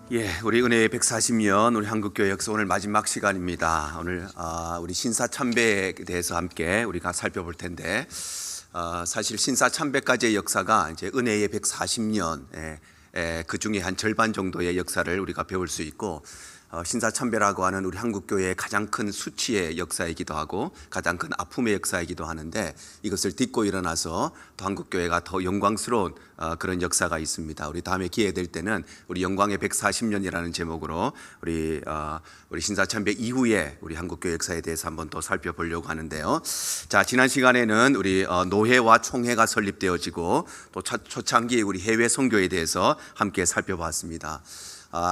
우리 은혜의 140년 우리 한국교회 역사 오늘 마지막 시간입니다. 오늘 우리 신사참배에 대해서 함께 우리가 살펴볼 텐데, 사실 신사참배까지의 역사가 이제 은혜의 140년 그 중에 한 절반 정도의 역사를 우리가 배울 수 있고, 신사참배라고 하는 우리 한국교회의 가장 큰 수치의 역사이기도 하고 가장 큰 아픔의 역사이기도 하는데, 이것을 딛고 일어나서 또 한국교회가 더 영광스러운 그런 역사가 있습니다. 우리 다음에 기회 될 때는 우리 영광의 140년이라는 제목으로 우리 신사참배 이후에 우리 한국교회 역사에 대해서 한번 더 살펴보려고 하는데요. 자, 지난 시간에는 우리 노회와 총회가 설립되어지고 또 초창기 우리 해외 선교에 대해서 함께 살펴봤습니다.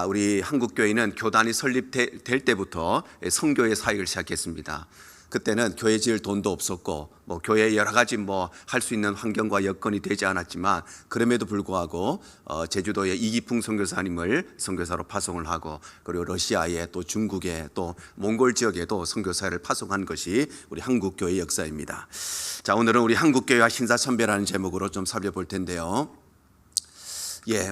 우리 한국교회는 교단이 설립될 때부터 선교의 사역을 시작했습니다. 그때는 교회 지을 돈도 없었고 교회에 여러 가지 할 수 있는 환경과 여건이 되지 않았지만, 그럼에도 불구하고 제주도에 이기풍 선교사님을 선교사로 파송을 하고, 그리고 러시아에 또 중국에 또 몽골 지역에도 선교사를 파송한 것이 우리 한국교회의 역사입니다. 자, 오늘은 우리 한국교회와 신사참배라는 제목으로 좀 살펴볼 텐데요.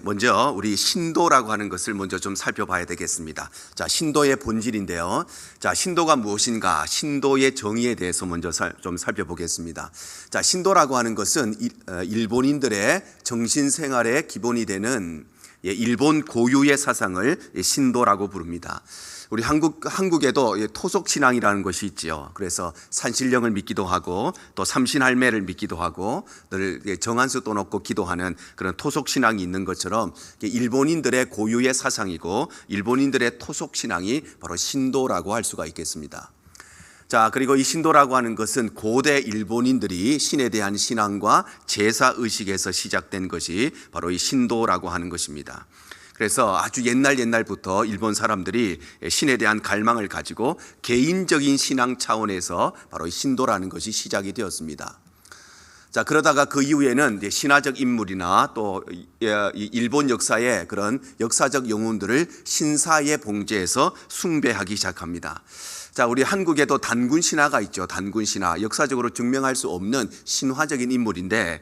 먼저 우리 신도라고 하는 것을 먼저 좀 살펴봐야 되겠습니다. 자, 신도의 본질인데요. 자, 신도가 무엇인가? 신도의 정의에 대해서 먼저 좀 살펴보겠습니다. 자, 신도라고 하는 것은 일본인들의 정신생활의 기본이 되는 일본 고유의 사상을 신도라고 부릅니다. 우리 한국에도 토속신앙이라는 것이 있지요. 그래서 산신령을 믿기도 하고 또 삼신할매를 믿기도 하고 늘 정한수 또 놓고 기도하는 그런 토속신앙이 있는 것처럼, 일본인들의 고유의 사상이고 일본인들의 토속신앙이 바로 신도라고 할 수가 있겠습니다. 자, 그리고 이 신도라고 하는 것은 고대 일본인들이 신에 대한 신앙과 제사의식에서 시작된 것이 바로 이 신도라고 하는 것입니다. 그래서 아주 옛날부터 일본 사람들이 신에 대한 갈망을 가지고 개인적인 신앙 차원에서 바로 이 신도라는 것이 시작이 되었습니다. 자, 그러다가 그 이후에는 신화적 인물이나 또 일본 역사의 그런 역사적 영웅들을 신사의 봉제해서 숭배하기 시작합니다. 자, 우리 한국에도 단군 신화가 있죠. 단군 신화, 역사적으로 증명할 수 없는 신화적인 인물인데,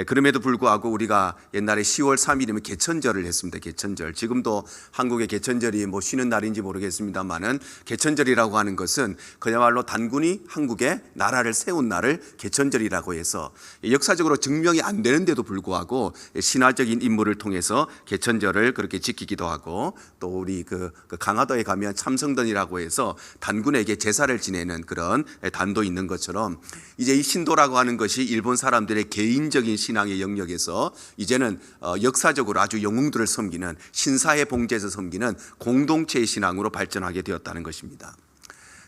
그럼에도 불구하고 우리가 옛날에 10월 3일이면 개천절을 했습니다. 개천절. 지금도 한국의 개천절이 쉬는 날인지 모르겠습니다만은, 개천절이라고 하는 것은 그야말로 단군이 한국에 나라를 세운 날을 개천절이라고 해서 역사적으로 증명이 안 되는데도 불구하고 신화적인 인물을 통해서 개천절을 그렇게 지키기도 하고, 또 우리 그 강화도에 가면 참성던이라고 해서 단군에게 제사를 지내는 그런 단도 있는 것처럼, 이제 이 신도라고 하는 것이 일본 사람들의 개인적인 신앙의 영역에서 이제는 역사적으로 아주 영웅들을 섬기는, 신사의 봉제에서 섬기는 공동체의 신앙으로 발전하게 되었다는 것입니다.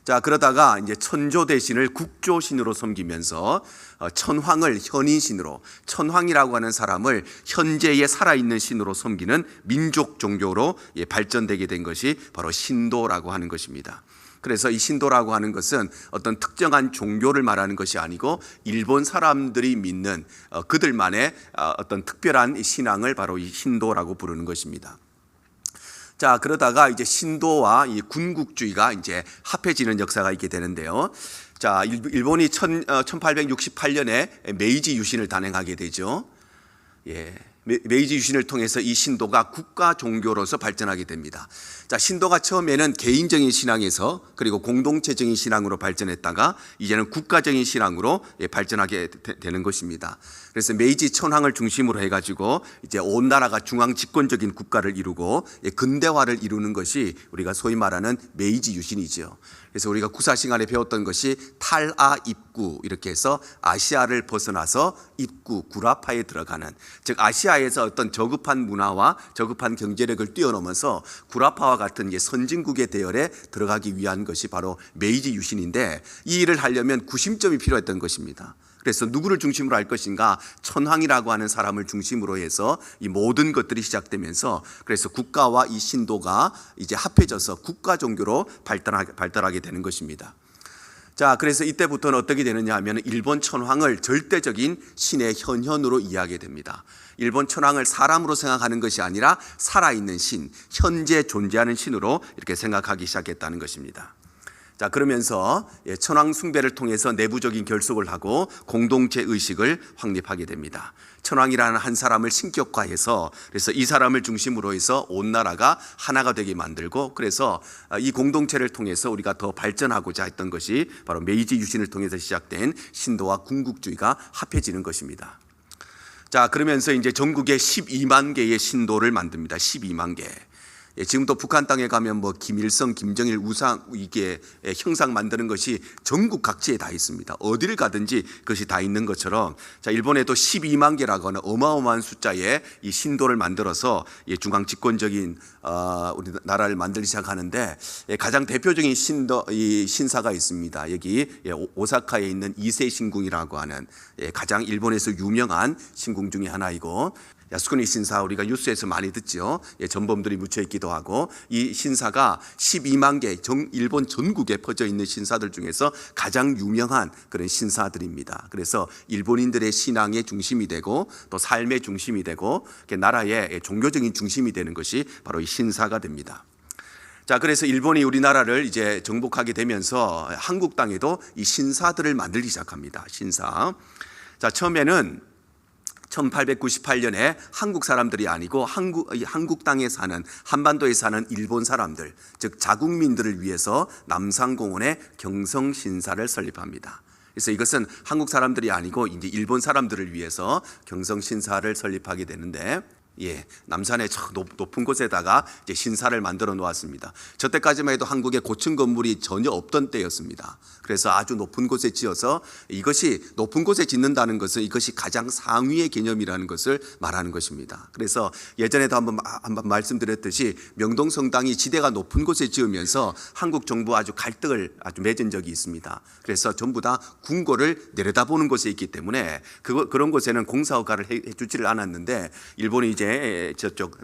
자, 그러다가 이제 천조 대신을 국조신으로 섬기면서 천황을 현인신으로, 천황이라고 하는 사람을 현재의 살아있는 신으로 섬기는 민족 종교로 발전되게 된 것이 바로 신도라고 하는 것입니다. 그래서 이 신도라고 하는 것은 어떤 특정한 종교를 말하는 것이 아니고 일본 사람들이 믿는 그들만의 어떤 특별한 신앙을 바로 이 신도라고 부르는 것입니다. 자, 그러다가 이제 신도와 이 군국주의가 이제 합해지는 역사가 있게 되는데요. 자, 일본이 1868년에 메이지 유신을 단행하게 되죠. 메이지 유신을 통해서 이 신도가 국가 종교로서 발전하게 됩니다. 자, 신도가 처음에는 개인적인 신앙에서 그리고 공동체적인 신앙으로 발전했다가 이제는 국가적인 신앙으로 발전하게 되는 것입니다. 그래서 메이지 천황을 중심으로 해가지고 이제 온 나라가 중앙 집권적인 국가를 이루고 근대화를 이루는 것이 우리가 소위 말하는 메이지 유신이죠. 그래서 우리가 구사 시간에 배웠던 것이 탈아 입구, 이렇게 해서 아시아를 벗어나서 입구, 구라파에 들어가는, 즉 아시아에서 어떤 저급한 문화와 저급한 경제력을 뛰어넘어서 구라파와 같은 선진국의 대열에 들어가기 위한 것이 바로 메이지 유신인데, 이 일을 하려면 구심점이 필요했던 것입니다. 그래서 누구를 중심으로 할 것인가? 천황이라고 하는 사람을 중심으로 해서 이 모든 것들이 시작되면서, 그래서 국가와 이 신도가 이제 합해져서 국가 종교로 발달하게 되는 것입니다. 자, 그래서 이때부터는 어떻게 되느냐 하면 일본 천황을 절대적인 신의 현현으로 이해하게 됩니다. 일본 천황을 사람으로 생각하는 것이 아니라 살아있는 신, 현재 존재하는 신으로 이렇게 생각하기 시작했다는 것입니다. 자, 그러면서 천황 숭배를 통해서 내부적인 결속을 하고 공동체 의식을 확립하게 됩니다. 천황이라는 한 사람을 신격화해서 그래서 이 사람을 중심으로 해서 온 나라가 하나가 되게 만들고, 그래서 이 공동체를 통해서 우리가 더 발전하고자 했던 것이 바로 메이지 유신을 통해서 시작된 신도와 군국주의가 합해지는 것입니다. 자, 그러면서 이제 전국에 12만 개의 신도를 만듭니다. 12만 개. 지금도 북한 땅에 가면 뭐 김일성, 김정일 우상 이게 형상 만드는 것이 전국 각지에 다 있습니다. 어디를 가든지 그것이 다 있는 것처럼, 자, 일본에도 12만 개라고 하는 어마어마한 숫자의 이 신도를 만들어서 중앙 집권적인 우리나라를 만들기 시작하는데, 가장 대표적인 이 신사가 있습니다. 여기 오사카에 있는 이세 신궁이라고 하는 가장 일본에서 유명한 신궁 중에 하나이고, 야스쿠니 신사 우리가 뉴스에서 많이 듣죠. 전범들이 묻혀 있기도 하고, 이 신사가 12만 개 일본 전국에 퍼져 있는 신사들 중에서 가장 유명한 그런 신사들입니다. 그래서 일본인들의 신앙의 중심이 되고 또 삶의 중심이 되고 나라의 종교적인 중심이 되는 것이 바로 이 신사가 됩니다. 자, 그래서 일본이 우리나라를 이제 정복하게 되면서 한국 땅에도 이 신사들을 만들기 시작합니다. 신사. 자, 처음에는 1898년에 한국 사람들이 아니고 한국 땅에 사는, 한반도에 사는 일본 사람들, 즉 자국민들을 위해서 남산공원에 경성신사를 설립합니다. 그래서 이것은 한국 사람들이 아니고 이제 일본 사람들을 위해서 경성신사를 설립하게 되는데, 남산의 높은 곳에다가 이제 신사를 만들어 놓았습니다. 저 때까지만 해도 한국에 고층 건물이 전혀 없던 때였습니다. 그래서 아주 높은 곳에 지어서, 이것이 높은 곳에 짓는다는 것은 이것이 가장 상위의 개념이라는 것을 말하는 것입니다. 그래서 예전에도 한번 말씀드렸듯이 명동성당이 지대가 높은 곳에 지으면서 한국 정부와 아주 갈등을 맺은 적이 있습니다. 그래서 전부 다 궁궐을 내려다보는 곳에 있기 때문에 그런 곳에는 공사허가를 해주지를 않았는데, 일본이 이제 저쪽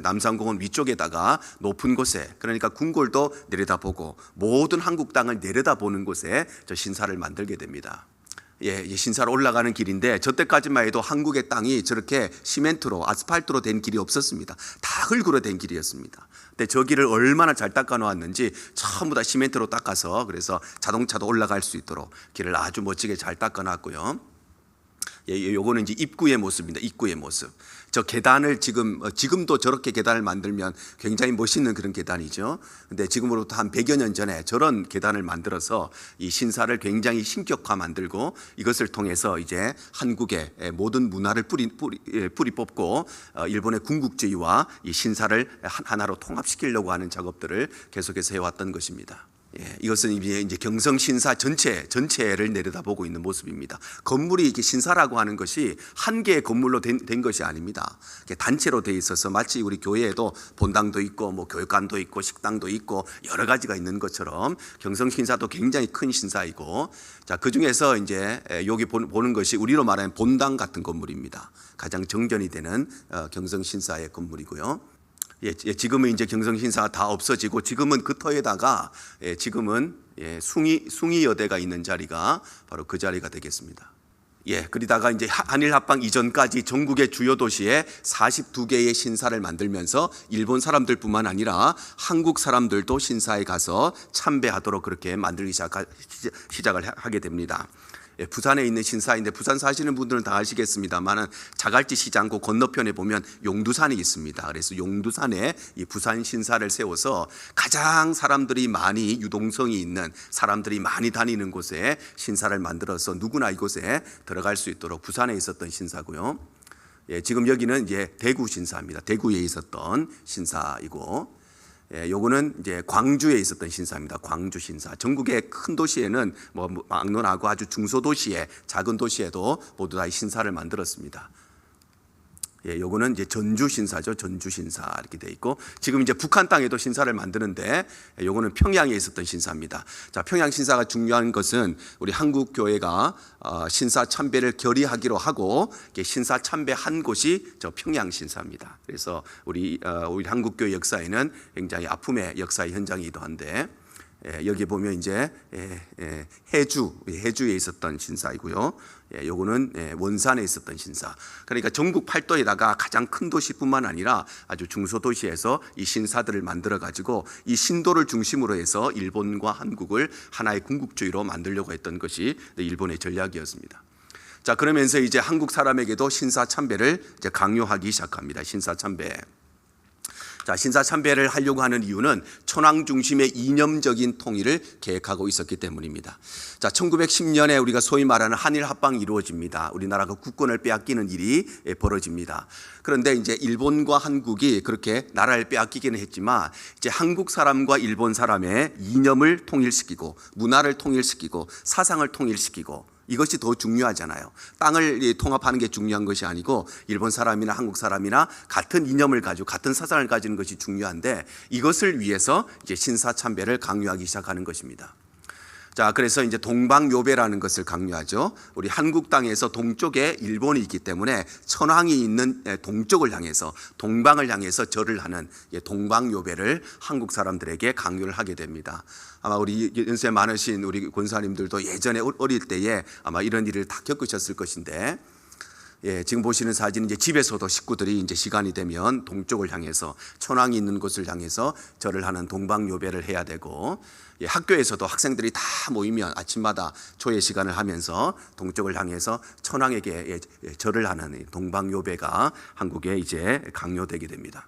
남산공원 위쪽에다가 높은 곳에, 그러니까 궁궐도 내려다보고 모든 한국 땅을 내려다보는 곳에 저 신사를 만들게 됩니다. 신사로 올라가는 길인데, 저 때까지만 해도 한국의 땅이 저렇게 시멘트로 아스팔트로 된 길이 없었습니다. 다 흙으로 된 길이었습니다. 근데 저 길을 얼마나 잘 닦아 놓았는지 전부 다 시멘트로 닦아서, 그래서 자동차도 올라갈 수 있도록 길을 아주 멋지게 잘 닦아 놨고요. 요거는 이제 입구의 모습입니다. 입구의 모습. 저 계단을 지금도 저렇게 계단을 만들면 굉장히 멋있는 그런 계단이죠. 근데 지금으로부터 한 100여 년 전에 저런 계단을 만들어서 이 신사를 굉장히 신격화 만들고, 이것을 통해서 이제 한국의 모든 문화를 뿌리 뽑고 일본의 군국주의와 이 신사를 하나로 통합시키려고 하는 작업들을 계속해서 해왔던 것입니다. 이것은 이제 경성신사 전체를 내려다보고 있는 모습입니다. 건물이 이렇게 신사라고 하는 것이 한 개의 건물로 된 것이 아닙니다. 단체로 돼 있어서 마치 우리 교회에도 본당도 있고 뭐 교육관도 있고 식당도 있고 여러 가지가 있는 것처럼 경성신사도 굉장히 큰 신사이고, 자, 그 중에서 이제 여기 보는 것이 우리로 말하면 본당 같은 건물입니다. 가장 정전이 되는 경성신사의 건물이고요. 지금은 이제 경성신사가 다 없어지고, 지금은 그 터에다가 지금은 숭의여대가 있는 자리가 바로 그 자리가 되겠습니다. 그러다가 이제 한일 합방 이전까지 전국의 주요 도시에 42개의 신사를 만들면서 일본 사람들뿐만 아니라 한국 사람들도 신사에 가서 참배하도록 그렇게 만들기 시작을 하게 됩니다. 부산에 있는 신사인데, 부산 사시는 분들은 다 아시겠습니다만 자갈치 시장 그 건너편에 보면 용두산이 있습니다. 그래서 용두산에 이 부산 신사를 세워서 가장 사람들이 많이, 유동성이 있는 사람들이 많이 다니는 곳에 신사를 만들어서 누구나 이곳에 들어갈 수 있도록 부산에 있었던 신사고요. 지금 여기는 이제 대구 신사입니다. 대구에 있었던 신사이고, 요거는 이제 광주에 있었던 신사입니다. 광주 신사. 전국의 큰 도시에는 뭐 막론하고 아주 중소도시에, 작은 도시에도 모두 다 신사를 만들었습니다. 요거는 이제 전주 신사죠. 전주 신사 이렇게 돼 있고, 지금 이제 북한 땅에도 신사를 만드는데, 요거는 평양에 있었던 신사입니다. 자, 평양 신사가 중요한 것은 우리 한국 교회가 신사 참배를 결의하기로 하고 신사 참배한 곳이 저 평양 신사입니다. 그래서 우리 한국 교회 역사에는 굉장히 아픔의 역사의 현장이기도 한데, 여기 보면 이제 해주에 있었던 신사이고요. 요거는 원산에 있었던 신사. 그러니까 전국 팔도에다가 가장 큰 도시뿐만 아니라 아주 중소도시에서 이 신사들을 만들어 가지고 이 신도를 중심으로 해서 일본과 한국을 하나의 군국주의로 만들려고 했던 것이 일본의 전략이었습니다. 자, 그러면서 이제 한국 사람에게도 신사참배를 이제 강요하기 시작합니다. 신사참배. 자, 신사참배를 하려고 하는 이유는 천황 중심의 이념적인 통일을 계획하고 있었기 때문입니다. 자, 1910년에 우리가 소위 말하는 한일 합방이 이루어집니다. 우리나라가 국권을 빼앗기는 일이 벌어집니다. 그런데 이제 일본과 한국이 그렇게 나라를 빼앗기기는 했지만 이제 한국 사람과 일본 사람의 이념을 통일시키고 문화를 통일시키고 사상을 통일시키고 이것이 더 중요하잖아요. 땅을 통합하는 게 중요한 것이 아니고 일본 사람이나 한국 사람이나 같은 이념을 가지고 같은 사상을 가지는 것이 중요한데 이것을 위해서 이제 신사참배를 강요하기 시작하는 것입니다. 자, 그래서 이제 동방요배라는 것을 강요하죠. 우리 한국 땅에서 동쪽에 일본이 있기 때문에 천황이 있는 동쪽을 향해서 동방을 향해서 절을 하는 동방요배를 한국 사람들에게 강요를 하게 됩니다. 아마 우리 연세 많으신 우리 권사님들도 예전에 어릴 때에 아마 이런 일을 다 겪으셨을 것인데, 지금 보시는 사진은 이제 집에서도 식구들이 이제 시간이 되면 동쪽을 향해서 천황이 있는 곳을 향해서 절을 하는 동방요배를 해야 되고, 학교에서도 학생들이 다 모이면 아침마다 조회 시간을 하면서 동쪽을 향해서 천황에게 절을 하는 동방요배가 한국에 이제 강요되게 됩니다.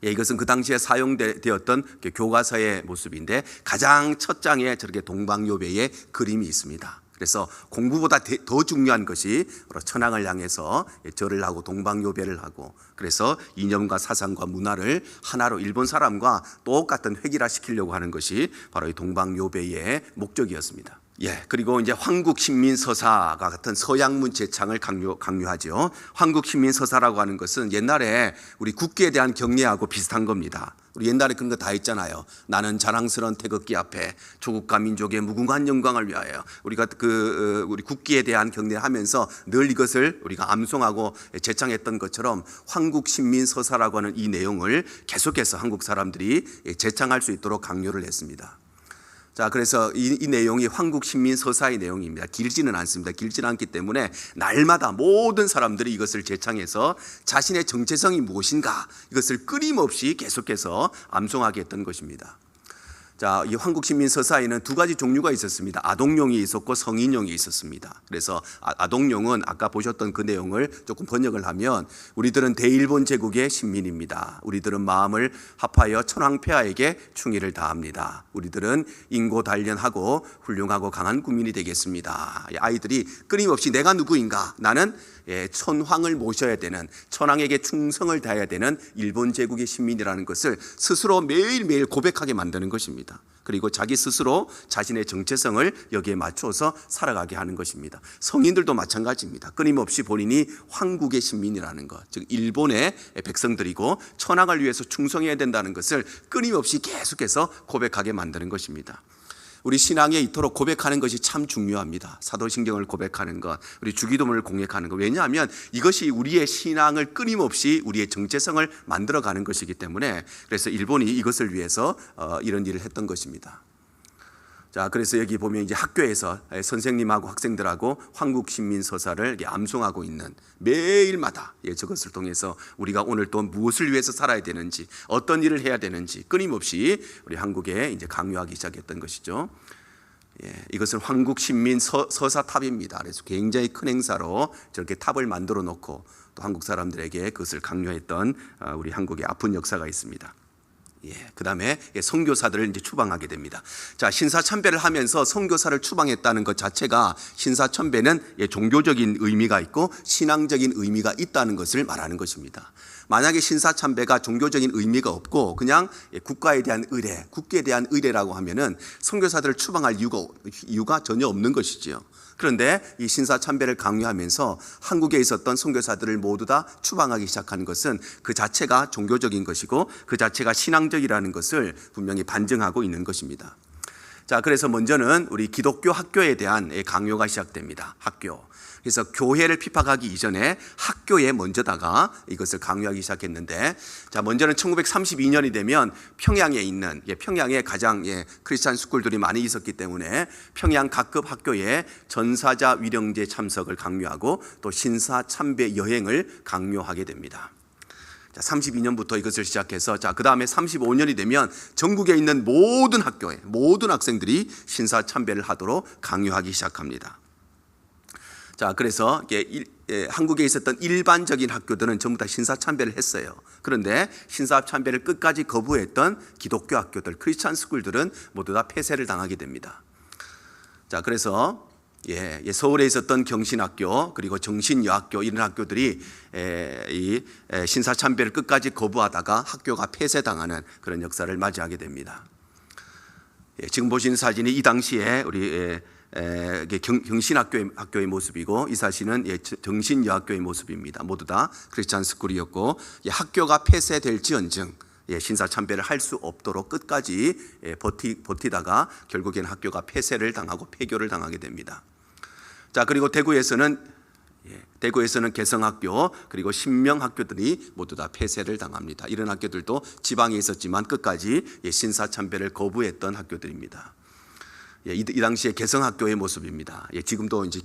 이것은 그 당시에 사용되었던 교과서의 모습인데 가장 첫 장에 저렇게 동방요배의 그림이 있습니다. 그래서 공부보다 더 중요한 것이 천황을 향해서 절을 하고 동방요배를 하고, 그래서 이념과 사상과 문화를 하나로 일본 사람과 똑같은 획일화시키려고 하는 것이 바로 이 동방요배의 목적이었습니다. 그리고 이제 황국신민서사가 같은 서양문 제창을 강요하죠. 황국신민서사라고 하는 것은 옛날에 우리 국기에 대한 경례하고 비슷한 겁니다. 우리 옛날에 그런 거 다 있잖아요. 나는 자랑스러운 태극기 앞에 조국과 민족의 무궁한 영광을 위하여, 우리가 우리 국기에 대한 경례하면서 늘 이것을 우리가 암송하고 제창했던 것처럼 황국신민서사라고 하는 이 내용을 계속해서 한국 사람들이 제창할 수 있도록 강요를 했습니다. 자, 그래서 이 내용이 황국신민서사의 내용입니다. 길지는 않습니다. 길지는 않기 때문에 날마다 모든 사람들이 이것을 제창해서 자신의 정체성이 무엇인가 이것을 끊임없이 계속해서 암송하게 했던 것입니다. 자, 이 황국신민서사에는 두 가지 종류가 있었습니다. 아동용이 있었고 성인용이 있었습니다. 그래서 아동용은 아까 보셨던 그 내용을 조금 번역을 하면, 우리들은 대일본 제국의 신민입니다. 우리들은 마음을 합하여 천황폐하에게 충의를 다합니다. 우리들은 인고단련하고 훌륭하고 강한 국민이 되겠습니다. 아이들이 끊임없이 내가 누구인가, 나는 천황을 모셔야 되는, 천황에게 충성을 다해야 되는 일본 제국의 신민이라는 것을 스스로 매일매일 고백하게 만드는 것입니다. 그리고 자기 스스로 자신의 정체성을 여기에 맞춰서 살아가게 하는 것입니다. 성인들도 마찬가지입니다. 끊임없이 본인이 황국의 신민이라는 것, 즉 일본의 백성들이고 천황을 위해서 충성해야 된다는 것을 끊임없이 계속해서 고백하게 만드는 것입니다. 우리 신앙에 이토록 고백하는 것이 참 중요합니다. 사도신경을 고백하는 것, 우리 주기도문을 공략하는 것. 왜냐하면 이것이 우리의 신앙을 끊임없이 우리의 정체성을 만들어가는 것이기 때문에, 그래서 일본이 이것을 위해서 이런 일을 했던 것입니다. 자, 그래서 여기 보면 이제 학교에서 선생님하고 학생들하고 황국신민서사를 이렇게 암송하고 있는, 매일마다 저것을 통해서 우리가 오늘 또 무엇을 위해서 살아야 되는지, 어떤 일을 해야 되는지 끊임없이 우리 한국에 이제 강요하기 시작했던 것이죠. 이것은 황국신민서사탑입니다. 그래서 굉장히 큰 행사로 저렇게 탑을 만들어 놓고 또 한국 사람들에게 그것을 강요했던 우리 한국의 아픈 역사가 있습니다. 그 다음에 선교사들을 이제 추방하게 됩니다. 자, 신사참배를 하면서 선교사를 추방했다는 것 자체가, 신사참배는 종교적인 의미가 있고 신앙적인 의미가 있다는 것을 말하는 것입니다. 만약에 신사참배가 종교적인 의미가 없고 그냥 국가에 대한 의례, 국기에 대한 의례라고 하면은 선교사들을 추방할 이유가 전혀 없는 것이지요. 그런데 이 신사참배를 강요하면서 한국에 있었던 선교사들을 모두 다 추방하기 시작한 것은 그 자체가 종교적인 것이고 그 자체가 신앙적이라는 것을 분명히 반증하고 있는 것입니다. 자, 그래서 먼저는 우리 기독교 학교에 대한 강요가 시작됩니다. 학교. 그래서 교회를 핍박하기 이전에 학교에 먼저다가 이것을 강요하기 시작했는데, 자, 먼저는 1932년이 되면 평양에 있는, 평양에 가장 크리스찬 스쿨들이 많이 있었기 때문에 평양 각급 학교에 전사자 위령제 참석을 강요하고 또 신사 참배 여행을 강요하게 됩니다. 자, 32년부터 이것을 시작해서, 자, 그 다음에 35년이 되면 전국에 있는 모든 학교에 모든 학생들이 신사 참배를 하도록 강요하기 시작합니다. 자, 그래서 한국에 있었던 일반적인 학교들은 전부 다 신사 참배를 했어요. 그런데 신사 참배를 끝까지 거부했던 기독교 학교들, 크리스찬 스쿨들은 모두 다 폐쇄를 당하게 됩니다. 자, 그래서 서울에 있었던 경신학교 그리고 정신여학교 이런 학교들이 이 신사 참배를 끝까지 거부하다가 학교가 폐쇄당하는 그런 역사를 맞이하게 됩니다. 지금 보시는 사진이 이 당시에 우리 경신학교의 모습이고, 이 사진은 정신여학교의 모습입니다. 모두 다 크리스찬 스쿨이었고, 학교가 폐쇄될지언정 신사 참배를 할 수 없도록 끝까지 버티다가 결국에는 학교가 폐쇄를 당하고 폐교를 당하게 됩니다. 자, 그리고 대구에서는 개성학교 그리고 신명학교들이 모두 다 폐쇄를 당합니다. 이런 학교들도 지방에 있었지만 끝까지 신사 참배를 거부했던 학교들입니다. 이 당시에 개성학교의 모습입니다. 지금도 이제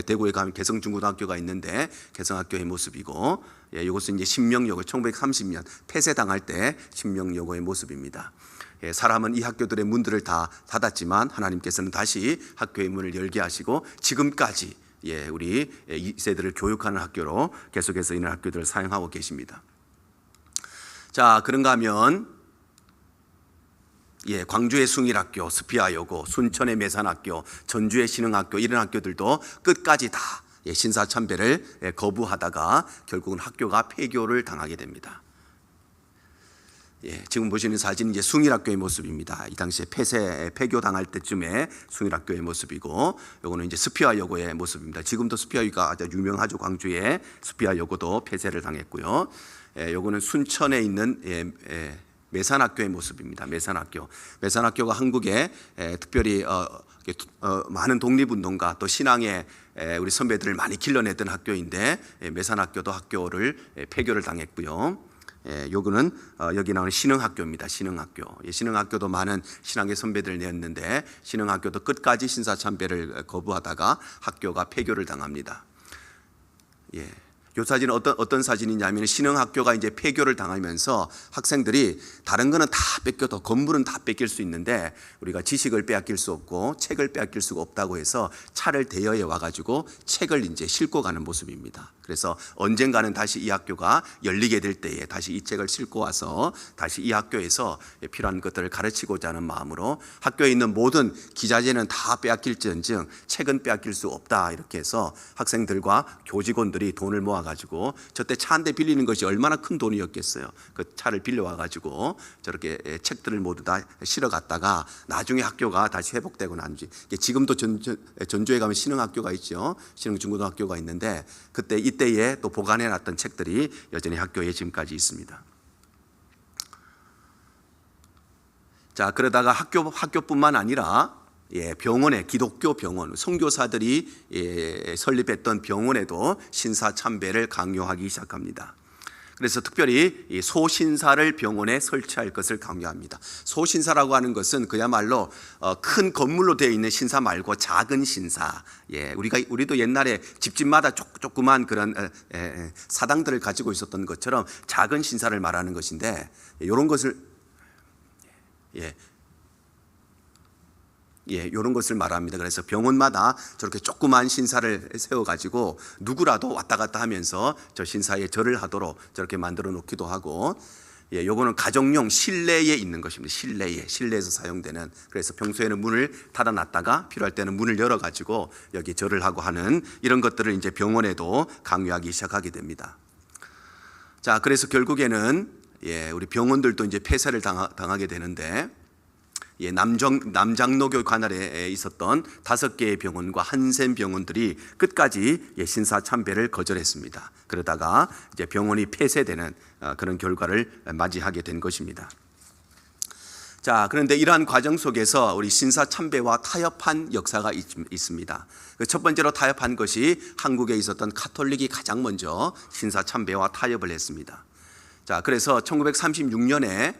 대구에 가면 개성중고등학교가 있는데 개성학교의 모습이고, 이것은 이제 신명여고 1930년 폐쇄당할 때 신명여고의 모습입니다. 사람은 이 학교들의 문들을 다 닫았지만 하나님께서는 다시 학교의 문을 열게 하시고 지금까지 우리 2세들을 교육하는 학교로 계속해서 이런 학교들을 사용하고 계십니다. 자, 그런가 하면 광주의 숭일학교, 스피아여고, 순천의 매산학교, 전주의 신흥학교 이런 학교들도 끝까지 다 신사 참배를 거부하다가 결국은 학교가 폐교를 당하게 됩니다. 지금 보시는 사진은 이제 숭일학교의 모습입니다. 이 당시에 폐교 당할 때쯤에 숭일학교의 모습이고, 요거는 이제 스피아여고의 모습입니다. 지금도 스피아여고가 아주 유명하죠. 광주에 스피아여고도 폐쇄를 당했고요. 요거는 순천에 있는 매산학교의 모습입니다. 매산학교가 한국에 특별히 많은 독립운동가 또 신앙의 우리 선배들을 많이 길러냈던 학교인데, 매산학교도 학교를 폐교를 당했고요. 요거는 여기 나오는 신흥학교입니다. 신흥학교도 많은 신앙의 선배들을 내었는데, 신흥학교도 끝까지 신사 참배를 거부하다가 학교가 폐교를 당합니다. 이 사진은 어떤 사진이냐면, 신흥학교가 이제 폐교를 당하면서 학생들이 다른 거는 다 뺏겨도 건물은 다 뺏길 수 있는데 우리가 지식을 빼앗길 수 없고 책을 빼앗길 수가 없다고 해서 차를 대여해 와가지고 책을 이제 싣고 가는 모습입니다. 그래서 언젠가는 다시 이 학교가 열리게 될 때에 다시 이 책을 싣고 와서 다시 이 학교에서 필요한 것들을 가르치고자 하는 마음으로 학교에 있는 모든 기자재는 다 빼앗길지언정 책은 빼앗길 수 없다, 이렇게 해서 학생들과 교직원들이 돈을 모아가지고, 저때 차 한 대 빌리는 것이 얼마나 큰 돈이었겠어요. 그 차를 빌려와가지고 저렇게 책들을 모두 다 실어 갔다가 나중에 학교가 다시 회복되고 난 뒤, 지금도 전주에 가면 신흥학교가 있죠. 신흥중고등학교가 있는데 그때 이때에 또 보관해 놨던 책들이 여전히 학교에 지금까지 있습니다. 자, 그러다가 학교뿐만 아니라 병원에, 기독교 병원, 선교사들이 설립했던 병원에도 신사 참배를 강요하기 시작합니다. 그래서 특별히 이 소신사를 병원에 설치할 것을 강요합니다. 소신사라고 하는 것은 그야말로 큰 건물로 되어 있는 신사 말고 작은 신사. 우리도 옛날에 집집마다 조그만 그런 사당들을 가지고 있었던 것처럼 작은 신사를 말하는 것인데, 이런 것을 이런 것을 말합니다. 그래서 병원마다 저렇게 조그만 신사를 세워가지고 누구라도 왔다 갔다 하면서 저 신사에 절을 하도록 저렇게 만들어 놓기도 하고, 요거는 가정용 실내에 있는 것입니다. 실내에서 사용되는. 그래서 평소에는 문을 닫아놨다가 필요할 때는 문을 열어가지고 여기 절을 하고 하는 이런 것들을 이제 병원에도 강요하기 시작하게 됩니다. 자, 그래서 결국에는 우리 병원들도 이제 폐쇄를 당하게 되는데, 남장로교 관할에 있었던 5개의 병원과 한센 병원들이 끝까지 신사 참배를 거절했습니다. 그러다가 이제 병원이 폐쇄되는 그런 결과를 맞이하게 된 것입니다. 자, 그런데 이러한 과정 속에서 우리 신사 참배와 타협한 역사가 있습니다. 첫 번째로 타협한 것이 한국에 있었던 가톨릭이 가장 먼저 신사 참배와 타협을 했습니다. 자, 그래서 1936년에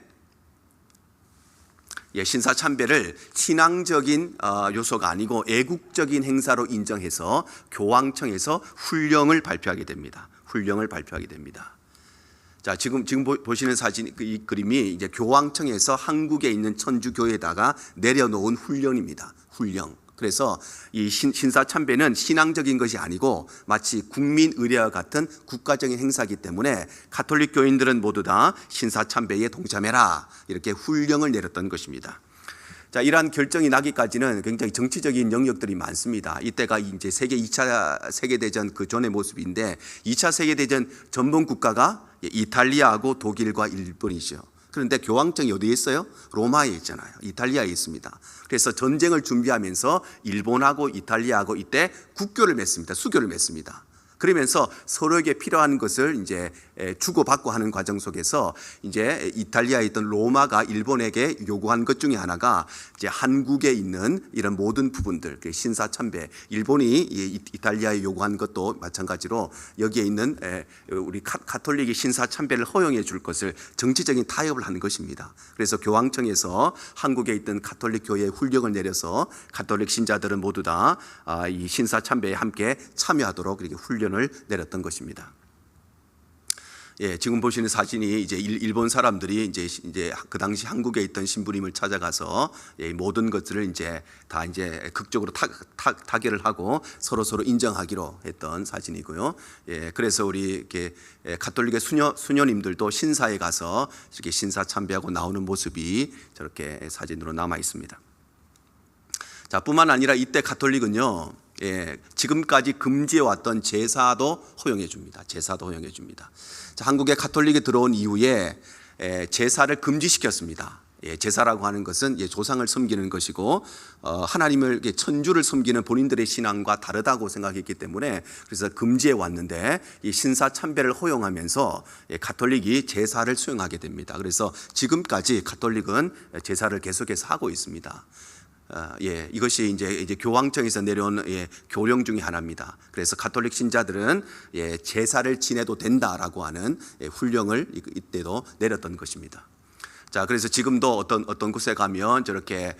신사 참배를 신앙적인 요소가 아니고 애국적인 행사로 인정해서 교황청에서 훈령을 발표하게 됩니다. 훈령을 발표하게 됩니다. 자, 지금 보시는 사진, 이 그림이 이제 교황청에서 한국에 있는 천주교에다가 내려놓은 훈령입니다. 훈령. 그래서 이 신사 참배는 신앙적인 것이 아니고 마치 국민 의례와 같은 국가적인 행사이기 때문에 가톨릭 교인들은 모두 다 신사 참배에 동참해라, 이렇게 훈령을 내렸던 것입니다. 자, 이러한 결정이 나기까지는 굉장히 정치적인 영역들이 많습니다. 이때가 이제 2차 세계대전 그 전의 모습인데 2차 세계대전 전범 국가가 이탈리아하고 독일과 일본이죠. 그런데 교황청이 어디에 있어요? 로마에 있잖아요. 이탈리아에 있습니다. 그래서 전쟁을 준비하면서 일본하고 이탈리아하고 이때 국교를 맺습니다. 수교를 맺습니다. 그러면서 서로에게 필요한 것을 이제 주고받고 하는 과정 속에서 이제 이탈리아에 있던 로마가 일본에게 요구한 것 중에 하나가 이제 한국에 있는 이런 모든 부분들, 신사 참배, 일본이 이탈리아에 요구한 것도 마찬가지로 여기에 있는 우리 가톨릭이 신사 참배를 허용해 줄 것을 정치적인 타협을 하는 것입니다. 그래서 교황청에서 한국에 있던 가톨릭 교회에 훈령을 내려서 가톨릭 신자들은 모두 다 이 신사 참배에 함께 참여하도록 이렇게 훈령을 내렸던 것입니다. 예, 지금 보시는 사진이 이제 일본 사람들이 이제 그 당시 한국에 있던 신부님을 찾아가서 모든 것들을 이제 다 이제 극적으로 타결을 하고 서로 인정하기로 했던 사진이고요. 예, 그래서 우리 이렇게 가톨릭의 수녀님들도 신사에 가서 이렇게 신사 참배하고 나오는 모습이 저렇게 사진으로 남아 있습니다. 자, 뿐만 아니라 이때 가톨릭은요, 지금까지 금지해왔던 제사도 허용해 줍니다. 제사도 허용해 줍니다. 자, 한국에 가톨릭이 들어온 이후에 제사를 금지시켰습니다. 제사라고 하는 것은 조상을 섬기는 것이고 하나님을, 천주를 섬기는 본인들의 신앙과 다르다고 생각했기 때문에 그래서 금지해 왔는데 이 신사 참배를 허용하면서 가톨릭이 제사를 수용하게 됩니다. 그래서 지금까지 가톨릭은 제사를 계속해서 하고 있습니다. 이것이 이제 교황청에서 내려온 교령 중에 하나입니다. 그래서 가톨릭 신자들은 제사를 지내도 된다라고 하는 훈령을 이때도 내렸던 것입니다. 자, 그래서 지금도 어떤 곳에 가면 저렇게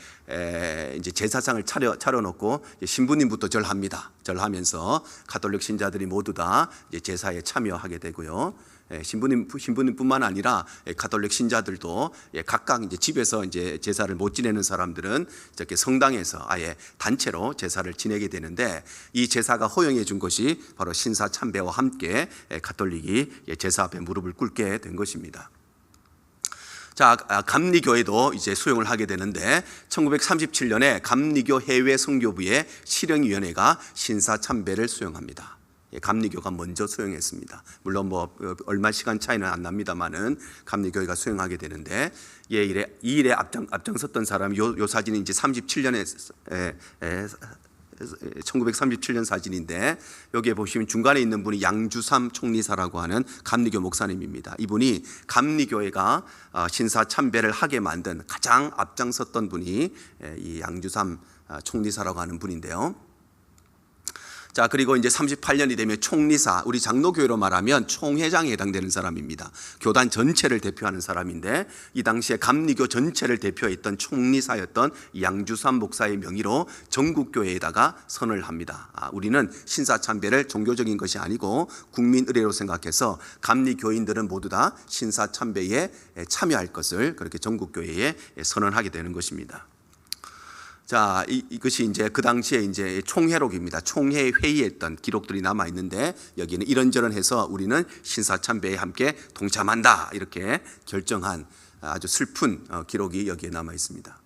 이제 제사상을 차려놓고 신부님부터 절합니다. 절하면서 가톨릭 신자들이 모두 다 이제 제사에 참여하게 되고요. 신부님뿐만 아니라 가톨릭 신자들도 각각 이제 집에서 이제 제사를 못 지내는 사람들은 이렇게 성당에서 아예 단체로 제사를 지내게 되는데 이 제사가 허용해 준 것이 바로 신사 참배와 함께 가톨릭이 제사 앞에 무릎을 꿇게 된 것입니다. 자, 감리교회도 이제 수용을 하게 되는데 1937년에 감리교 해외 선교부의 실행위원회가 신사 참배를 수용합니다. 감리교가 먼저 수용했습니다. 물론 뭐 얼마 시간 차이는 안 납니다만은 감리교회가 수용하게 되는데 이 일에 앞장섰던 사람이 요 사진이 이제 1937년 사진인데 여기에 보시면 중간에 있는 분이 양주삼 총리사라고 하는 감리교 목사님입니다. 이분이 감리교회가 신사 참배를 하게 만든 가장 앞장섰던 분이 이 양주삼 총리사라고 하는 분인데요. 자, 그리고 이제 38년이 되면 총리사, 우리 장로교회로 말하면 총회장에 해당되는 사람입니다. 교단 전체를 대표하는 사람인데 이 당시에 감리교 전체를 대표했던 총리사였던 양주삼 목사의 명의로 전국교회에다가 선언을 합니다. 우리는 신사참배를 종교적인 것이 아니고 국민의례로 생각해서 감리교인들은 모두 다 신사참배에 참여할 것을 그렇게 전국교회에 선언하게 되는 것입니다. 자, 이것이 이제 그 당시에 이제 총회록입니다. 총회 회의했던 기록들이 남아 있는데 여기는 이런저런 해서 우리는 신사참배에 함께 동참한다 이렇게 결정한 아주 슬픈 기록이 여기에 남아 있습니다.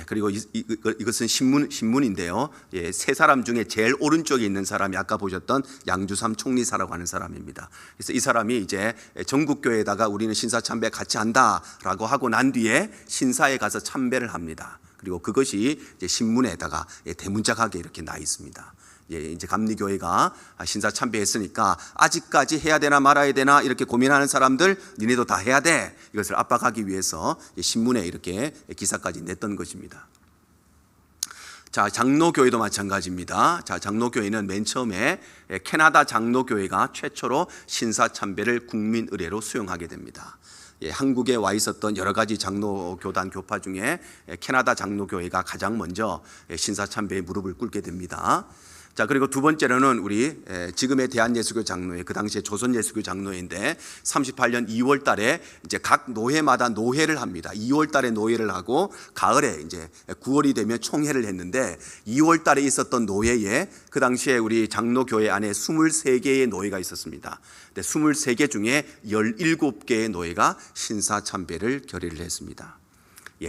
그리고 이것은 신문인데요. 세 사람 중에 제일 오른쪽에 있는 사람이 아까 보셨던 양주삼 총리사라고 하는 사람입니다. 그래서 이 사람이 이제 전국교회에다가 우리는 신사참배 같이 한다라고 하고 난 뒤에 신사에 가서 참배를 합니다. 그리고 그것이 이제 신문에다가 대문짝하게 이렇게 나 있습니다. 이제 감리교회가 신사 참배했으니까 아직까지 해야 되나 말아야 되나 이렇게 고민하는 사람들, 니네도 다 해야 돼, 이것을 압박하기 위해서 신문에 이렇게 기사까지 냈던 것입니다. 자, 장로교회도 마찬가지입니다. 자, 장로교회는 맨 처음에 캐나다 장로교회가 최초로 신사 참배를 국민 의례로 수용하게 됩니다. 한국에 와 있었던 여러 가지 장로교단 교파 중에 캐나다 장로교회가 가장 먼저 신사참배에 무릎을 꿇게 됩니다. 자, 그리고 두 번째로는 우리 지금의 대한예수교 장로회, 그 당시에 조선예수교 장로회인데 38년 2월 달에 이제 각 노회마다 노회를 합니다. 2월 달에 노회를 하고 가을에 이제 9월이 되면 총회를 했는데 2월 달에 있었던 노회에 그 당시에 우리 장로교회 안에 23개의 노회가 있었습니다. 근데 23개 중에 17개의 노회가 신사참배를 결의를 했습니다.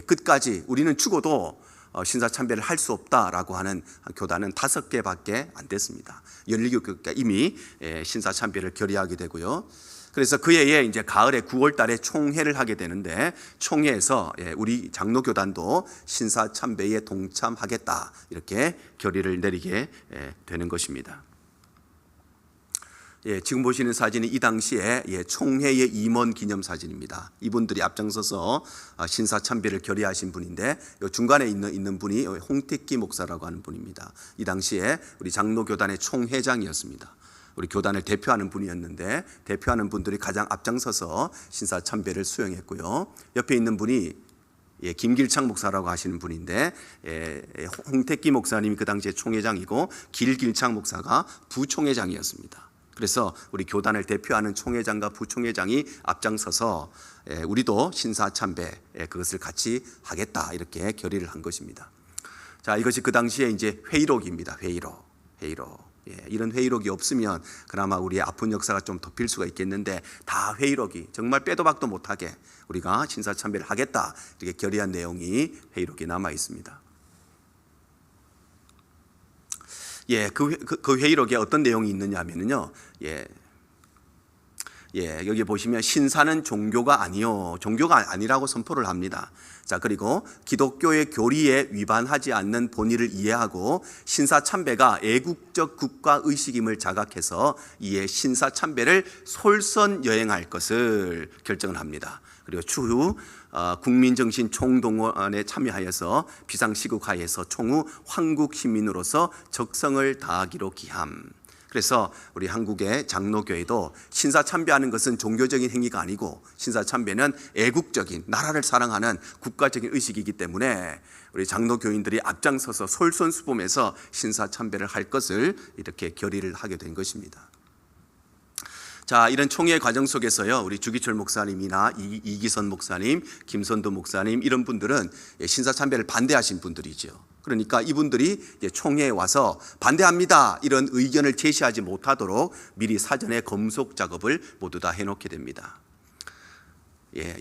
끝까지 우리는 죽어도 신사참배를 할 수 없다라고 하는 교단은 5개밖에 안 됐습니다. 17교가 이미 신사참배를 결의하게 되고요. 그래서 그 해에 이제 가을에 9월 달에 총회를 하게 되는데 총회에서 우리 장로교단도 신사참배에 동참하겠다 이렇게 결의를 내리게 되는 것입니다. 지금 보시는 사진이 이 당시에 총회의 임원 기념 사진입니다. 이분들이 앞장서서 신사참배를 결의하신 분인데 중간에 있는 분이 홍택기 목사라고 하는 분입니다. 이 당시에 우리 장로교단의 총회장이었습니다. 우리 교단을 대표하는 분이었는데 대표하는 분들이 가장 앞장서서 신사참배를 수용했고요. 옆에 있는 분이 김길창 목사라고 하시는 분인데 홍택기 목사님이 그 당시에 총회장이고 길길창 목사가 부총회장이었습니다. 그래서 우리 교단을 대표하는 총회장과 부총회장이 앞장서서 우리도 신사참배 그것을 같이 하겠다 이렇게 결의를 한 것입니다. 자, 이것이 그 당시에 이제 회의록입니다. 회의록. 이런 회의록이 없으면 그나마 우리의 아픈 역사가 좀 덮일 수가 있겠는데 다 회의록이 정말 빼도 박도 못하게 우리가 신사참배를 하겠다 이렇게 결의한 내용이 회의록에 남아 있습니다. 그 회의록에 어떤 내용이 있느냐 하면요. 여기 보시면 신사는 종교가 아니요. 종교가 아니라고 선포를 합니다. 자, 그리고 기독교의 교리에 위반하지 않는 본의를 이해하고 신사참배가 애국적 국가의식임을 자각해서 이에 신사참배를 솔선 여행할 것을 결정을 합니다. 그리고 추후 국민정신 총동원에 참여하여서 비상시국하에서 총후 황국시민으로서 적성을 다하기로 기함. 그래서 우리 한국의 장로교회도 신사참배하는 것은 종교적인 행위가 아니고 신사참배는 애국적인 나라를 사랑하는 국가적인 의식이기 때문에 우리 장로교인들이 앞장서서 솔선수범해서 신사참배를 할 것을 이렇게 결의를 하게 된 것입니다. 자, 이런 총회 과정 속에서요, 우리 주기철 목사님이나 이기선 목사님, 김선도 목사님 이런 분들은 신사참배를 반대하신 분들이죠. 그러니까 이분들이 총회에 와서 반대합니다 이런 의견을 제시하지 못하도록 미리 사전에 검속 작업을 모두 다 해놓게 됩니다.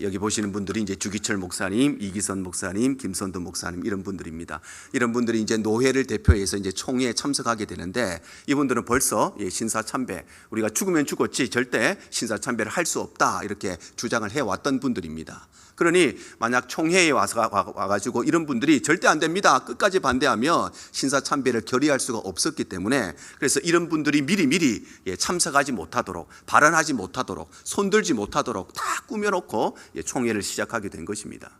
여기 보시는 분들이 이제 주기철 목사님, 이기선 목사님, 김선도 목사님 이런 분들입니다. 이런 분들이 이제 노회를 대표해서 이제 총회에 참석하게 되는데 이분들은 벌써 신사참배, 우리가 죽으면 죽었지 절대 신사참배를 할 수 없다 이렇게 주장을 해왔던 분들입니다. 그러니 만약 총회에 와가지고 이런 분들이 절대 안 됩니다 끝까지 반대하면 신사참배를 결의할 수가 없었기 때문에 그래서 이런 분들이 미리 참석하지 못하도록, 발언하지 못하도록, 손들지 못하도록 다 꾸며놓고 총회를 시작하게 된 것입니다.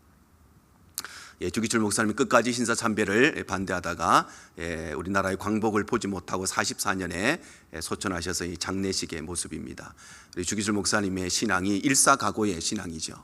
주기철 목사님이 끝까지 신사참배를 반대하다가 우리나라의 광복을 보지 못하고 44년에 소천하셔서 이 장례식의 모습입니다. 주기철 목사님의 신앙이 일사각오의 신앙이죠.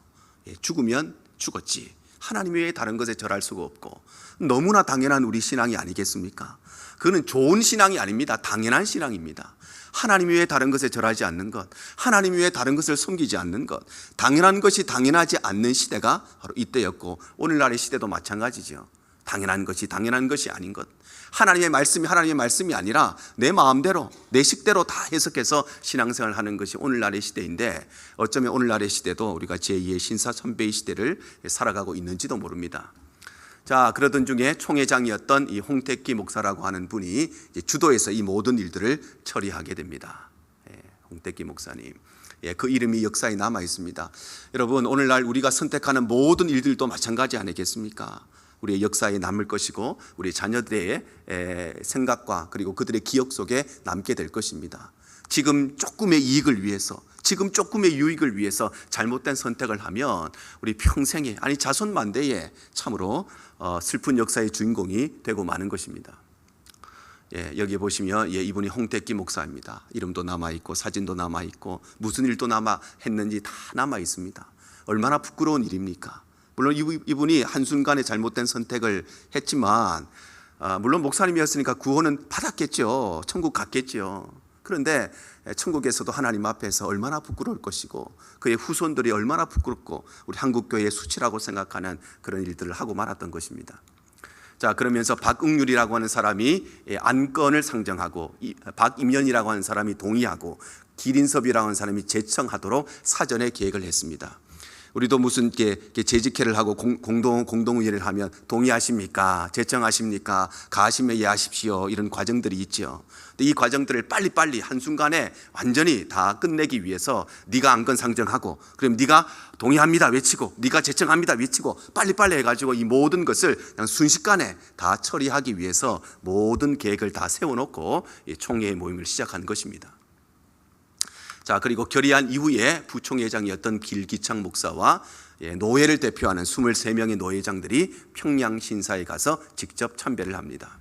죽으면 죽었지 하나님 외에 다른 것에 절할 수가 없고 너무나 당연한 우리 신앙이 아니겠습니까? 그거는 좋은 신앙이 아닙니다. 당연한 신앙입니다. 하나님 외에 다른 것에 절하지 않는 것, 하나님 외에 다른 것을 숨기지 않는 것, 당연한 것이 당연하지 않는 시대가 바로 이때였고 오늘날의 시대도 마찬가지죠. 당연한 것이 당연한 것이 아닌 것, 하나님의 말씀이 하나님의 말씀이 아니라 내 마음대로 내 식대로 다 해석해서 신앙생활을 하는 것이 오늘날의 시대인데 어쩌면 오늘날의 시대도 우리가 제2의 신사참배의 시대를 살아가고 있는지도 모릅니다. 자, 그러던 중에 총회장이었던 이 홍택기 목사라고 하는 분이 주도해서 이 모든 일들을 처리하게 됩니다. 홍택기 목사님. 그 이름이 역사에 남아 있습니다. 여러분, 오늘날 우리가 선택하는 모든 일들도 마찬가지 아니겠습니까? 우리의 역사에 남을 것이고 우리 자녀들의 생각과 그리고 그들의 기억 속에 남게 될 것입니다. 지금 조금의 이익을 위해서, 지금 조금의 유익을 위해서 잘못된 선택을 하면 우리 평생에, 아니 자손만대에 참으로 슬픈 역사의 주인공이 되고 마는 것입니다. 여기 보시면 이분이 홍택기 목사입니다. 이름도 남아있고 사진도 남아있고 무슨 일도 했는지 다 남아있습니다. 얼마나 부끄러운 일입니까? 물론 이분이 한순간에 잘못된 선택을 했지만 물론 목사님이었으니까 구원은 받았겠죠. 천국 갔겠죠. 그런데 천국에서도 하나님 앞에서 얼마나 부끄러울 것이고 그의 후손들이 얼마나 부끄럽고 우리 한국교회의 수치라고 생각하는 그런 일들을 하고 말았던 것입니다. 자, 그러면서 박응률이라고 하는 사람이 안건을 상정하고 박임연이라고 하는 사람이 동의하고 기린섭이라고 하는 사람이 제청하도록 사전에 계획을 했습니다. 우리도 무슨 재직회를 하고 공동의회를 하면 동의하십니까? 제청하십니까? 가심에 예하십시오. 이런 과정들이 있죠. 근데 이 과정들을 빨리빨리 한순간에 완전히 다 끝내기 위해서 네가 안건 상정하고 그럼 네가 동의합니다 외치고 네가 제청합니다 외치고 빨리빨리 해가지고 이 모든 것을 그냥 순식간에 다 처리하기 위해서 모든 계획을 다 세워놓고 이 총회의 모임을 시작한 것입니다. 자, 그리고 결의한 이후에 부총회장이었던 길기창 목사와 노회를 대표하는 23명의 노회장들이 평양 신사에 가서 직접 참배를 합니다.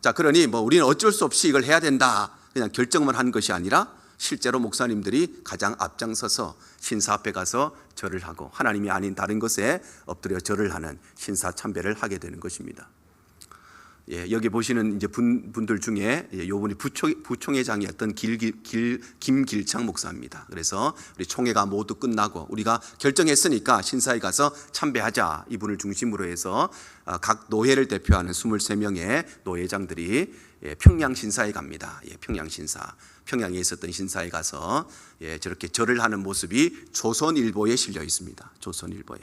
자, 그러니 우리는 어쩔 수 없이 이걸 해야 된다 그냥 결정만 한 것이 아니라 실제로 목사님들이 가장 앞장서서 신사 앞에 가서 절을 하고 하나님이 아닌 다른 것에 엎드려 절을 하는 신사 참배를 하게 되는 것입니다. 여기 보시는 이제 분들 중에 요분이 부총회장이었던 김길창 목사입니다. 그래서 우리 총회가 모두 끝나고 우리가 결정했으니까 신사에 가서 참배하자 이분을 중심으로 해서 각 노회를 대표하는 23명의 노회장들이 평양 신사에 갑니다. 평양 신사, 평양에 있었던 신사에 가서 저렇게 절을 하는 모습이 조선일보에 실려 있습니다. 조선일보에.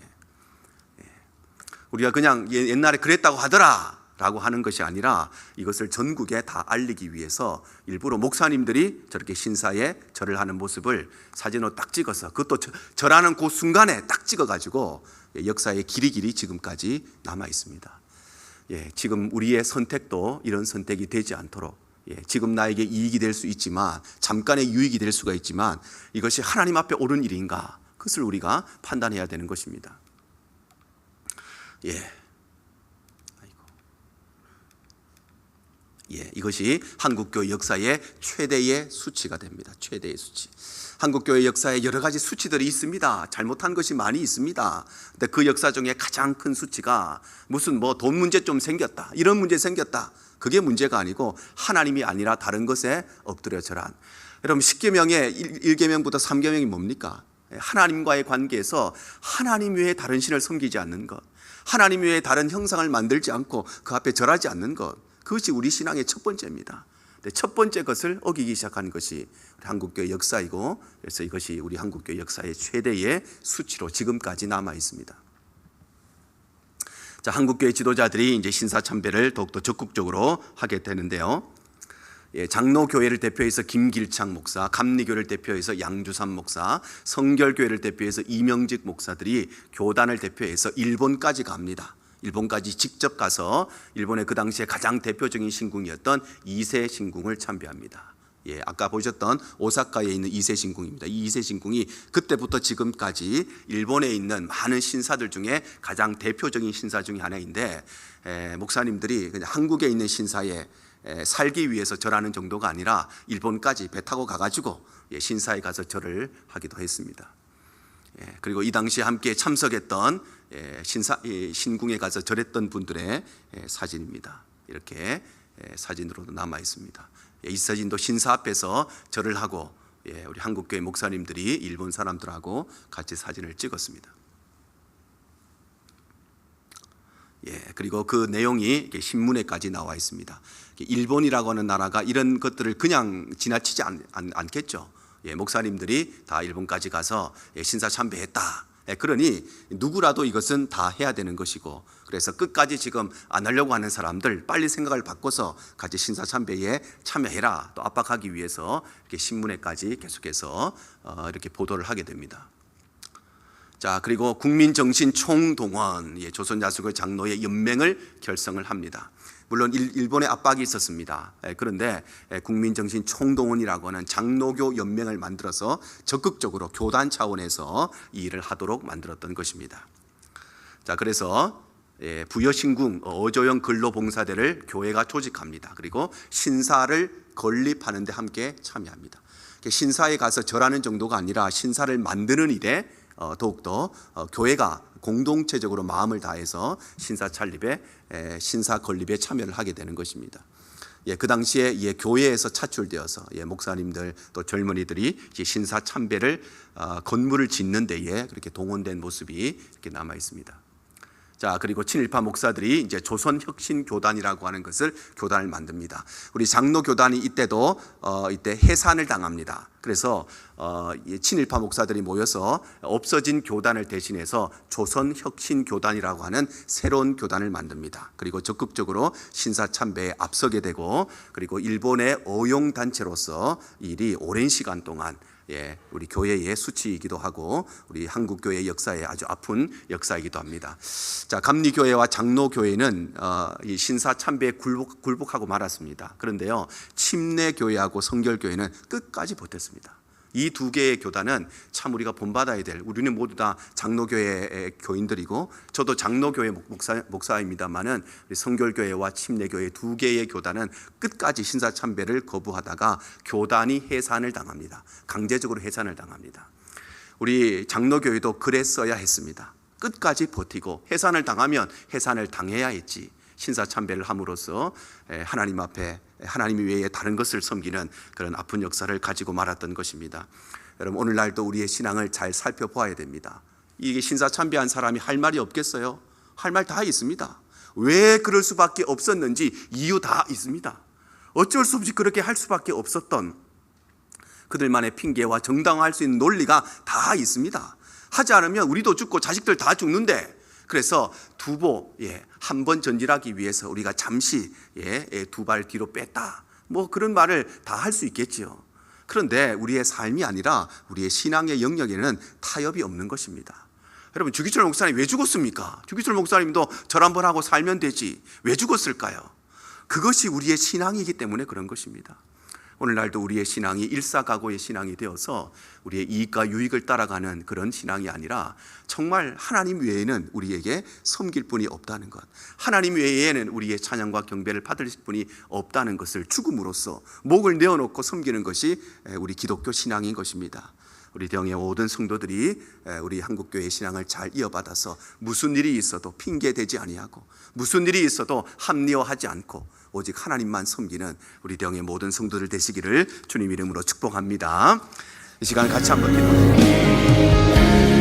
우리가 그냥 옛날에 그랬다고 하더라 라고 하는 것이 아니라 이것을 전국에 다 알리기 위해서 일부러 목사님들이 저렇게 신사에 절을 하는 모습을 사진으로 딱 찍어서 그것도 절하는 그 순간에 딱 찍어가지고 역사의 길이길이 지금까지 남아 있습니다. 지금 우리의 선택도 이런 선택이 되지 않도록 지금 나에게 이익이 될 수 있지만 잠깐의 유익이 될 수가 있지만 이것이 하나님 앞에 옳은 일인가 그것을 우리가 판단해야 되는 것입니다. 이것이 한국교회 역사의 최대의 수치가 됩니다. 최대의 수치. 한국교회 역사에 여러 가지 수치들이 있습니다. 잘못한 것이 많이 있습니다. 근데 그 역사 중에 가장 큰 수치가 무슨 돈 문제 좀 생겼다. 이런 문제 생겼다. 그게 문제가 아니고 하나님이 아니라 다른 것에 엎드려 절한. 여러분 10계명의 1계명부터 3계명이 뭡니까? 하나님과의 관계에서 하나님 외에 다른 신을 섬기지 않는 것. 하나님 외에 다른 형상을 만들지 않고 그 앞에 절하지 않는 것. 그것이 우리 신앙의 첫 번째입니다. 첫 번째 것을 어기기 시작한 것이 우리 한국교회 역사이고 그래서 이것이 우리 한국교회 역사의 최대의 수치로 지금까지 남아 있습니다. 자, 한국교회 지도자들이 이제 신사참배를 더욱더 적극적으로 하게 되는데요. 장로교회를 대표해서 김길창 목사, 감리교를 대표해서 양주삼 목사, 성결교회를 대표해서 이명직 목사들이 교단을 대표해서 일본까지 갑니다. 일본까지 직접 가서 일본의 그 당시에 가장 대표적인 신궁이었던 이세 신궁을 참배합니다. 아까 보셨던 오사카에 있는 이세 신궁입니다. 이 이세 신궁이 그때부터 지금까지 일본에 있는 많은 신사들 중에 가장 대표적인 신사 중에 하나인데 목사님들이 그냥 한국에 있는 신사에 살기 위해서 절하는 정도가 아니라 일본까지 배 타고 가가지고 신사에 가서 절을 하기도 했습니다. 그리고 이 당시에 함께 참석했던 신궁에 가서 절했던 분들의 사진입니다. 이렇게 사진으로도 남아 있습니다. 이 사진도 신사 앞에서 절을 하고 우리 한국교회 목사님들이 일본 사람들하고 같이 사진을 찍었습니다. 그리고 그 내용이 신문에까지 나와 있습니다. 일본이라고 하는 나라가 이런 것들을 그냥 지나치지 않겠죠. 목사님들이 다 일본까지 가서 신사 참배했다. 그러니 누구라도 이것은 다 해야 되는 것이고 그래서 끝까지 지금 안 하려고 하는 사람들 빨리 생각을 바꿔서 같이 신사 참배에 참여해라 또 압박하기 위해서 이렇게 신문에까지 계속해서 이렇게 보도를 하게 됩니다. 자, 그리고 국민정신총동원, 조선야수교 장로의 연맹을 결성을 합니다. 물론 일본의 압박이 있었습니다. 그런데 국민정신총동원이라고 하는 장로교 연맹을 만들어서 적극적으로 교단 차원에서 이 일을 하도록 만들었던 것입니다. 자, 그래서 부여신궁 어조영 근로봉사대를 교회가 조직합니다. 그리고 신사를 건립하는 데 함께 참여합니다. 신사에 가서 절하는 정도가 아니라 신사를 만드는 일에 더욱더 교회가 공동체적으로 마음을 다해서 신사 창립에 신사 건립에 참여를 하게 되는 것입니다. 그 당시에 교회에서 차출되어서 목사님들 또 젊은이들이 신사 참배를 건물을 짓는 데에 그렇게 동원된 모습이 이렇게 남아 있습니다. 자, 그리고 친일파 목사들이 이제 조선혁신교단이라고 하는 것을 교단을 만듭니다. 우리 장로교단이 이때도 이때 해산을 당합니다. 그래서 친일파 목사들이 모여서 없어진 교단을 대신해서 조선혁신교단이라고 하는 새로운 교단을 만듭니다. 그리고 적극적으로 신사참배에 앞서게 되고, 그리고 일본의 어용단체로서 이 일이 오랜 시간 동안 우리 교회의 수치이기도 하고 우리 한국 교회 역사에 아주 아픈 역사이기도 합니다. 자, 감리교회와 장로교회는 이 신사 참배에 굴복하고 말았습니다. 그런데요, 침례교회하고 성결교회는 끝까지 버텼습니다. 이 두 개의 교단은 참 우리가 본받아야 될, 우리는 모두 다 장로교회의 교인들이고 저도 장로교회 목사입니다만은 우리 성결교회와 침례교회 두 개의 교단은 끝까지 신사참배를 거부하다가 교단이 해산을 당합니다. 강제적으로 해산을 당합니다. 우리 장로교회도 그랬어야 했습니다. 끝까지 버티고 해산을 당하면 해산을 당해야 했지, 신사참배를 함으로써 하나님 앞에 하나님 외에 다른 것을 섬기는 그런 아픈 역사를 가지고 말았던 것입니다. 여러분, 오늘날도 우리의 신앙을 잘 살펴보아야 됩니다. 이게 신사참배한 사람이 할 말이 없겠어요? 할 말 다 있습니다. 왜 그럴 수밖에 없었는지 이유 다 있습니다. 어쩔 수 없이 그렇게 할 수밖에 없었던 그들만의 핑계와 정당화할 수 있는 논리가 다 있습니다. 하지 않으면 우리도 죽고 자식들 다 죽는데, 그래서 두보 한 번 전진하기 위해서 우리가 잠시 두 발 뒤로 뺐다, 뭐 그런 말을 다 할 수 있겠지요. 그런데 우리의 삶이 아니라 우리의 신앙의 영역에는 타협이 없는 것입니다. 여러분, 주기철 목사님 왜 죽었습니까? 주기철 목사님도 절 한번 하고 살면 되지 왜 죽었을까요? 그것이 우리의 신앙이기 때문에 그런 것입니다. 오늘날도 우리의 신앙이 일사각오의 신앙이 되어서 우리의 이익과 유익을 따라가는 그런 신앙이 아니라 정말 하나님 외에는 우리에게 섬길 분이 없다는 것, 하나님 외에는 우리의 찬양과 경배를 받을 분이 없다는 것을 죽음으로써 목을 내어놓고 섬기는 것이 우리 기독교 신앙인 것입니다. 우리 대형의 모든 성도들이 우리 한국교회 신앙을 잘 이어받아서 무슨 일이 있어도 핑계대지 아니하고 무슨 일이 있어도 합리화하지 않고 오직 하나님만 섬기는 우리 대형의 모든 성도들 되시기를 주님 이름으로 축복합니다. 이 시간 같이 한번 기도합니다.